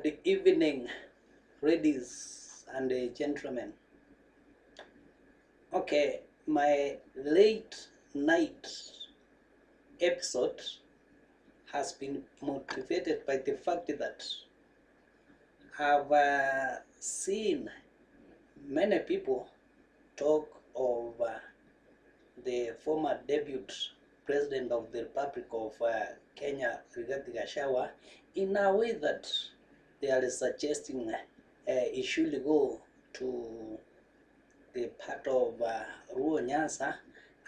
Good evening, ladies and gentlemen. Okay, my late night episode has been motivated by the fact that I've seen many people talk of the former deputy president of the Republic of Kenya, Gachagua, in a way that they are suggesting he should go to the part of Ruo Nyanza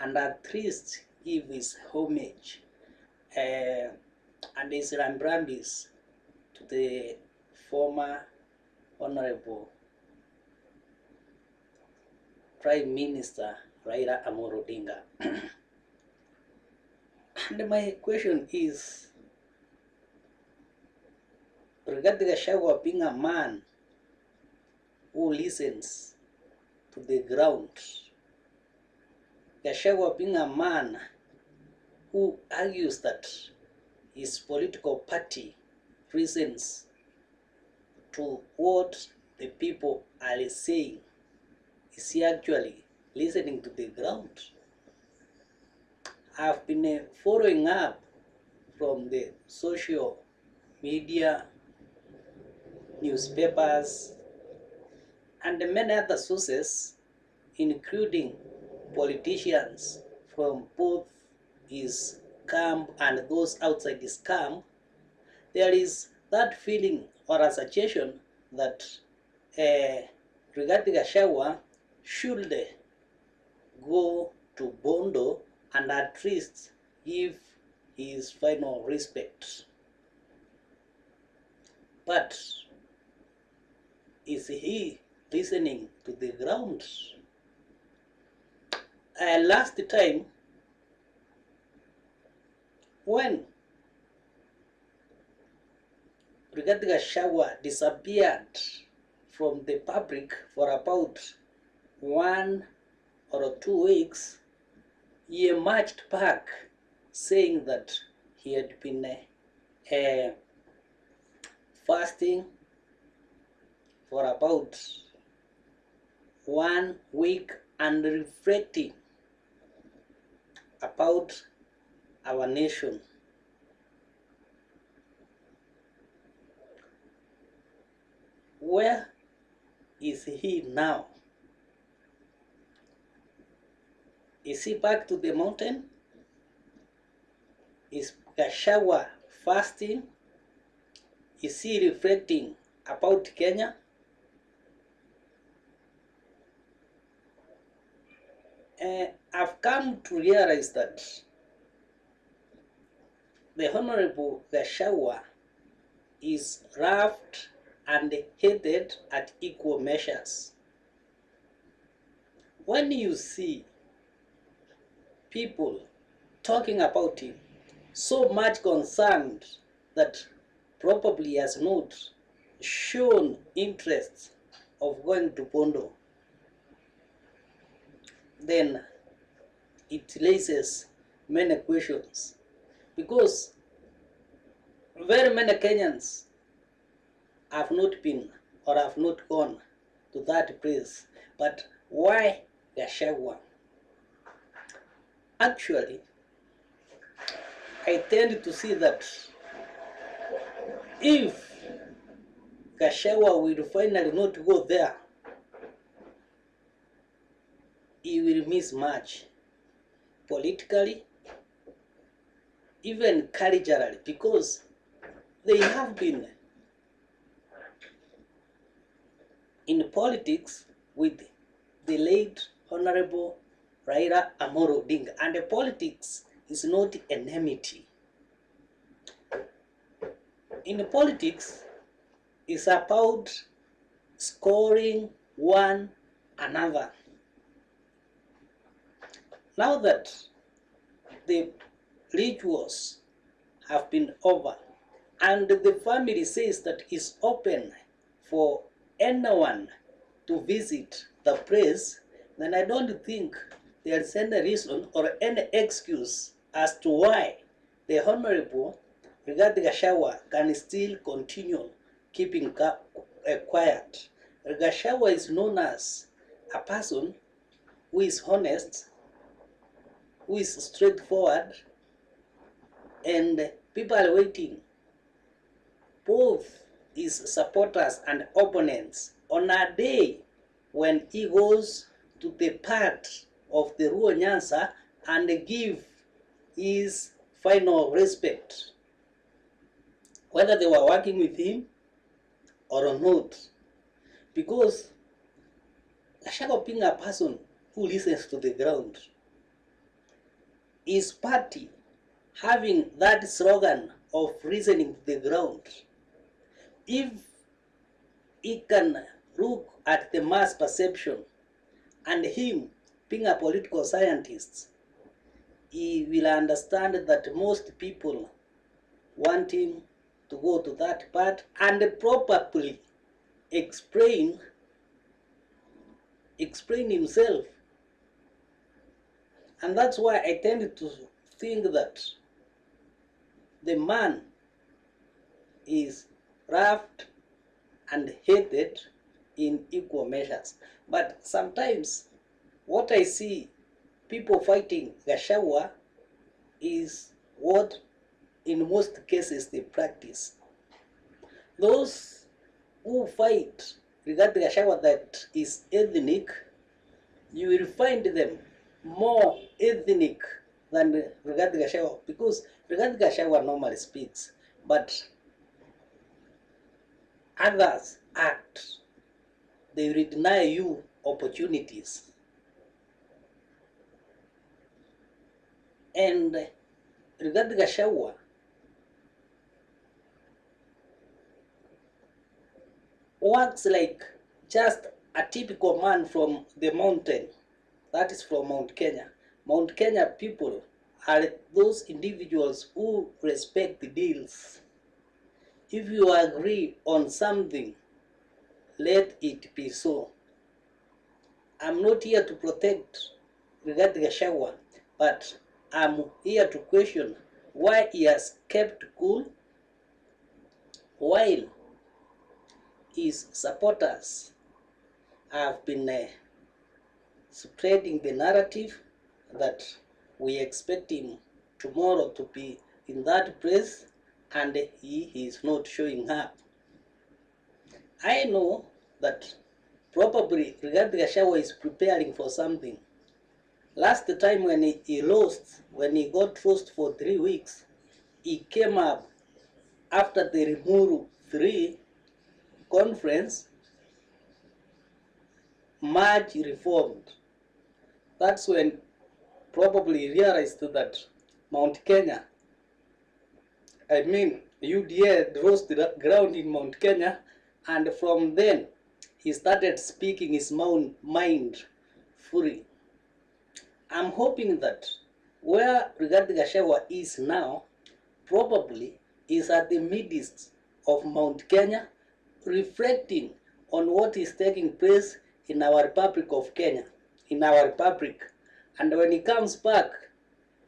and at least give his homage and his remembrance to the former Honorable Prime Minister Raila Amolo Odinga. And my question is, regarding Gachagua being a man who listens to the ground, Gachagua being a man who argues that his political party listens to what the people are saying, is he actually listening to the ground? I've been following up from the social media, newspapers, and many other sources, including politicians from both his camp and those outside his camp. There is that feeling or a suggestion that regarding Gachagua should go to Bondo and at least give his final respect. But is he listening to the ground? Last time, when Brigadier Gachagua disappeared from the public for about 1 or 2 weeks, he emerged back saying that he had been fasting for about 1 week and reflecting about our nation. Where is he now? Is he back to the mountain? Is Gachagua fasting? Is he reflecting about Kenya? I've come to realize that the Honorable Gachagua is loved and hated at equal measures. When you see people talking about him, so much concerned that probably has not shown interest of going to Bondo, then it raises many questions, because very many Kenyans have not been or have not gone to that place. But why Gachagua? Actually, I tend to see that if Gachagua will finally not go there, he will miss much politically, even culturally, because they have been in politics with the late Honorable Raila Amolo Odinga, and the politics is not enmity. In politics, it's about scoring one another. Now that the rituals have been over and the family says that it's open for anyone to visit the place, then I don't think there is any reason or any excuse as to why the Honorable Rigathi Gachagua can still continue keeping quiet. Gachagua is known as a person who is honest, who is straightforward, and people are waiting, both his supporters and opponents, on a day when he goes to the part of the Ruo Nyanza and give his final respect, whether they were working with him or not. Because Gachagua being a person who listens to the ground, his party having that slogan of listening to the ground, if he can look at the mass perception and him being a political scientist, he will understand that most people want him to go to that part and probably explain himself. And that's why I tend to think that the man is loved and hated in equal measures. But sometimes what I see people fighting Gachagua is what in most cases they practice. Those who fight regarding Gachagua that is ethnic, you will find them more ethnic than regarding Gachagua, because regarding Gachagua normally speaks, but others act. They will deny you opportunities. And regarding Gachagua, works like just a typical man from the mountain, that is from Mount Kenya. Mount Kenya people are those individuals who respect the deals. If you agree on something, let it be so. I'm not here to protect regarding Gachagua, but I'm here to question why he has kept cool while his supporters have been spreading the narrative that we expect him tomorrow to be in that place and he is not showing up. I know that probably Rigathi Gachagua is preparing for something. Last time when he lost, when he got lost for 3 weeks, he came up after the Rimuru 3 conference, much reformed. That's when probably he realized that Mount Kenya, UDA lost the ground in Mount Kenya, and from then he started speaking his mind fully. I'm hoping that where Rigathi Gachagua is now probably is at the midst of Mount Kenya, reflecting on what is taking place in our Republic of Kenya, in our Republic. And when he comes back,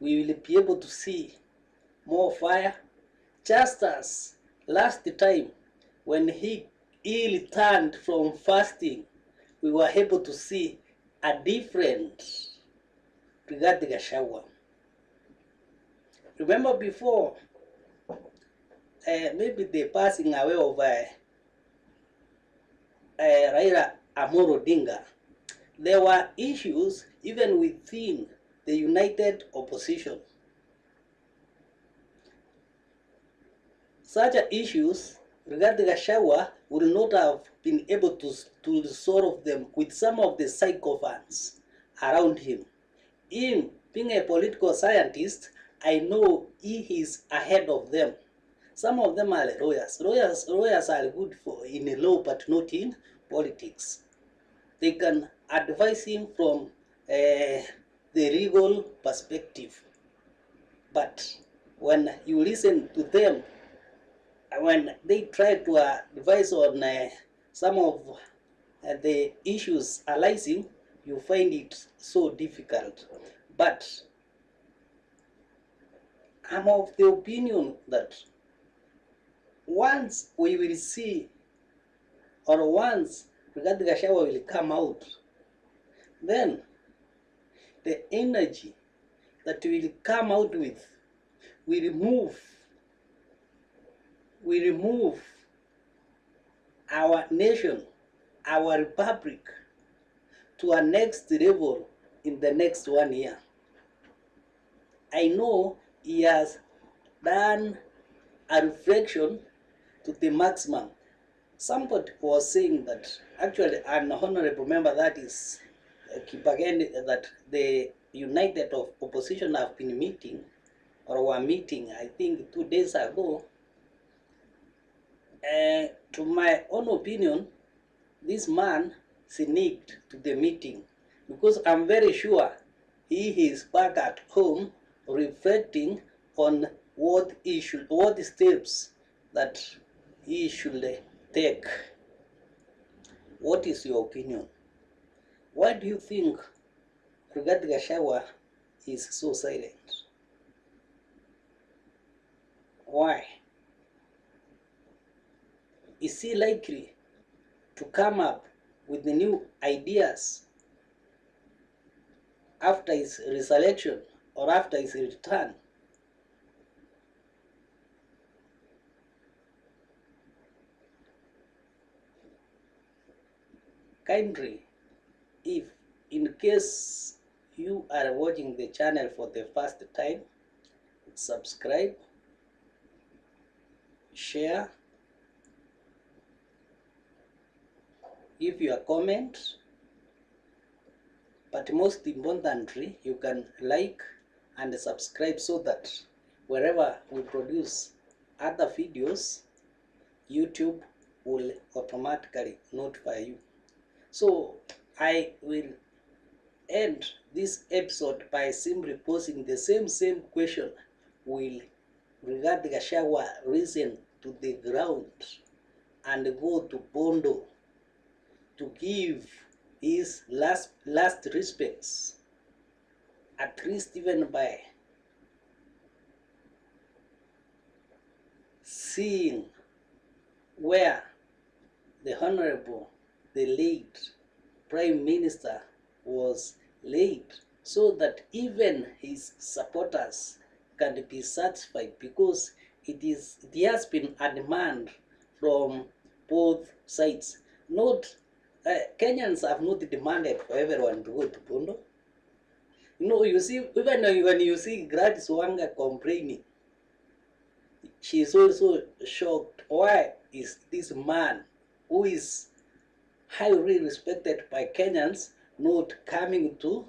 we will be able to see more fire, just as last time when he returned from fasting, we were able to see a different Rigathi Gachagua. Remember before, maybe the passing away of Raila Amolo Odinga, there were issues even within the united opposition. Such issues, regarding Gachagua, would not have been able to solve them with some of the sycophants around him. Him being a political scientist, I know he is ahead of them. Some of them are lawyers. Lawyers are good in law, but not in politics. They can advise him from the legal perspective. But when you listen to them, when they try to advise on some of the issues arising, you find it so difficult. But I'm of the opinion that once we will see, or once Rigathi Gachagua will come out, then the energy that will come out with will remove our nation, our republic, to a next level in the next 1 year. I know he has done a reflection to the maximum. Somebody was saying that, actually an honorable member, that is Kipageni, that the United of Opposition have been meeting, or were meeting, I think 2 days ago. To my own opinion, this man sneaked to the meeting, because I'm very sure he is back at home reflecting on what steps that he should take. What is your opinion? Why do you think Rigathi Gachagua is so silent? Why? Is he likely to come up with the new ideas after his reelection or after his return? Kindly, if in case you are watching the channel for the first time, subscribe, share, give your comment, but most importantly, you can like and subscribe, so that wherever we produce other videos, YouTube will automatically notify you. So I will end this episode by simply posing the same question: will Rigathi Gachagua reason to the ground and go to Bondo to give his last respects, at least even by seeing where the Honorable, the late Prime Minister was laid, so that even his supporters can be satisfied, because it has been a demand from both sides. Kenyans have not demanded for everyone to go to Bondo. You see, even when you see Gladys Wanga complaining, she is also shocked. Why is this man, who is highly respected by Kenyans, not coming to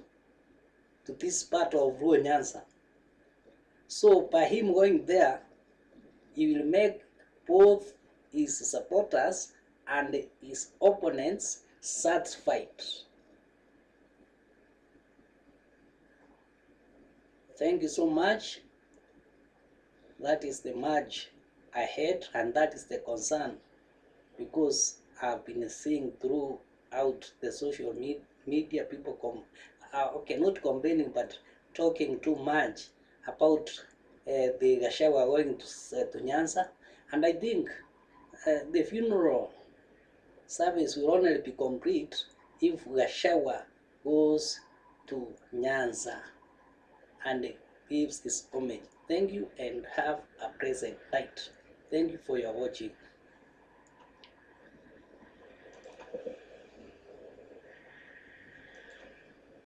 this part of Luo Nyanza? So by him going there, he will make both his supporters and his opponents satisfied. Thank you so much. That is the march ahead, and that is the concern, because I've been seeing throughout the social media people not complaining, but talking too much about the Gachagua going to Nyanza. And I think the funeral service will only be complete if Gachagua goes to Nyanza and gives his homage. Thank you, and have a pleasant night. Thank you for your watching.